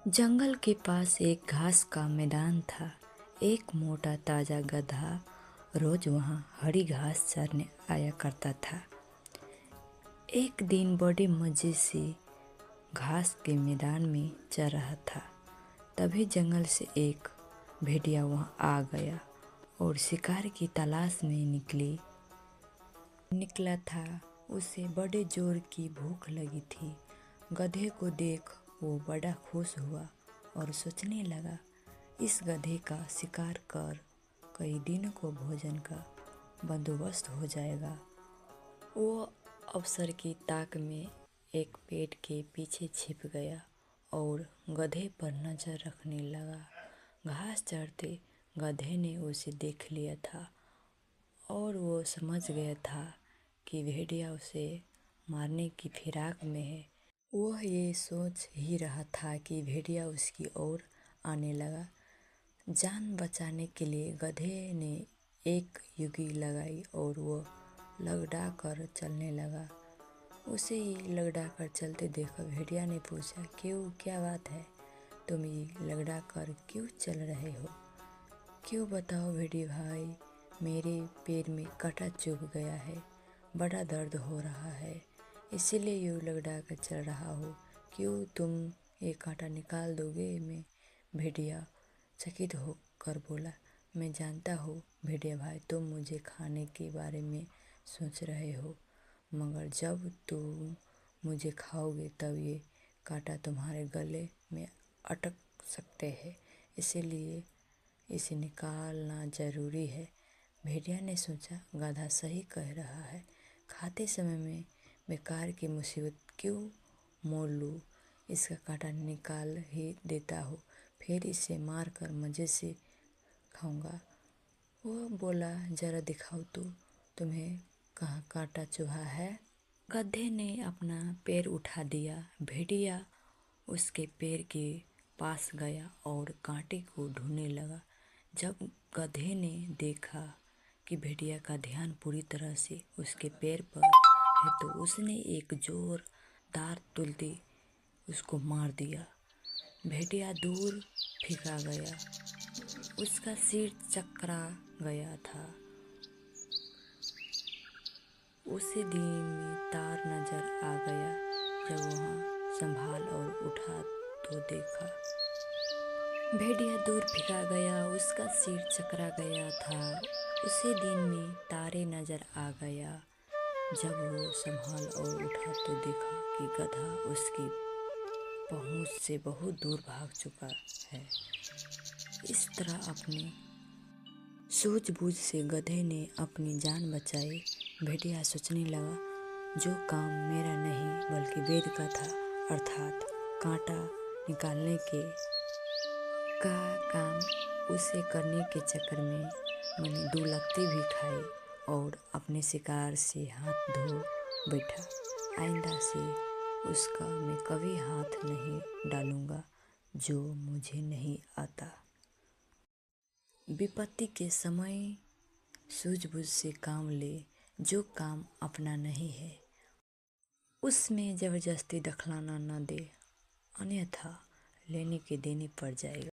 जंगल के पास एक घास का मैदान था। एक मोटा ताजा गधा रोज वहाँ हरी घास चरने आया करता था। एक दिन बड़े मजे से घास के मैदान में चर रहा था। तभी जंगल से एक भेड़िया वहाँ आ गया और शिकार की तलाश में निकला था। उसे बड़े जोर की भूख लगी थी। गधे को देख वो बड़ा खुश हुआ और सोचने लगा, इस गधे का शिकार कर कई दिनों को भोजन का बंदोबस्त हो जाएगा। वो अवसर की ताक में एक पेड़ के पीछे छिप गया और गधे पर नजर रखने लगा। घास चरते गधे ने उसे देख लिया था और वो समझ गया था कि भेड़िया उसे मारने की फिराक में है। वह ये सोच ही रहा था कि भेड़िया उसकी ओर आने लगा। जान बचाने के लिए गधे ने एक युगी लगाई और वो लगड़ा कर चलने लगा। उसे ही लगड़ा कर चलते देखकर भेड़िया ने पूछा, क्यों, क्या बात है? तुम ये लगड़ा कर क्यों चल रहे हो? क्यों बताओ भेड़िया भाई, मेरे पैर में कांटा चुभ गया है, बड़ा दर्द हो रहा है, इसीलिए यूँ लगड़ा कर चल रहा हो। क्यों तुम ये कांटा निकाल दोगे? मैं भेड़िया चकित होकर बोला, मैं जानता हूँ भेड़िया भाई, तुम मुझे खाने के बारे में सोच रहे हो, मगर जब तुम मुझे खाओगे तब ये कांटा तुम्हारे गले में अटक सकते हैं, इसीलिए इसे निकालना ज़रूरी है। भेड़िया ने सोचा, गधा सही कह रहा है, खाते समय में बेकार की मुसीबत क्यों मोल लूँ, इसका कांटा निकाल ही देता हूँ, फिर इसे मार कर मज़े से खाऊंगा। वह बोला, जरा दिखाओ तो, तुम्हें कहाँ कांटा चुभा है? गधे ने अपना पैर उठा दिया। भेड़िया उसके पैर के पास गया और कांटे को ढूंढने लगा। जब गधे ने देखा कि भेड़िया का ध्यान पूरी तरह से उसके पैर पर है तो उसने एक जोरदार तुलते उसको मार दिया। भेड़िया दूर फेंका गया, उसका सिर चकरा गया था। उसे दिन में तार नजर आ गया। जब वहाँ संभाल और उठा तो देखा भेड़िया दूर फेंका गया, उसका सिर चकरा गया था। उसे दिन में तारे नजर आ गया। जब वो संभाल और उठा तो देखा कि गधा उसकी पहुंच से बहुत दूर भाग चुका है। इस तरह अपने सूझबूझ से गधे ने अपनी जान बचाई। भेड़िया सोचने लगा, जो काम मेरा नहीं बल्कि वेद का था, अर्थात कांटा निकालने का काम, उसे करने के चक्कर में मैंने 2 लत्ती भी खाई और अपने शिकार से हाथ धो बैठा। आइंदा से उसका मैं कभी हाथ नहीं डालूंगा जो मुझे नहीं आता। विपत्ति के समय सूझबूझ से काम ले, जो काम अपना नहीं है उसमें जबरदस्ती दखलाना न दे, अन्यथा लेने के देने पड़ जाएगा।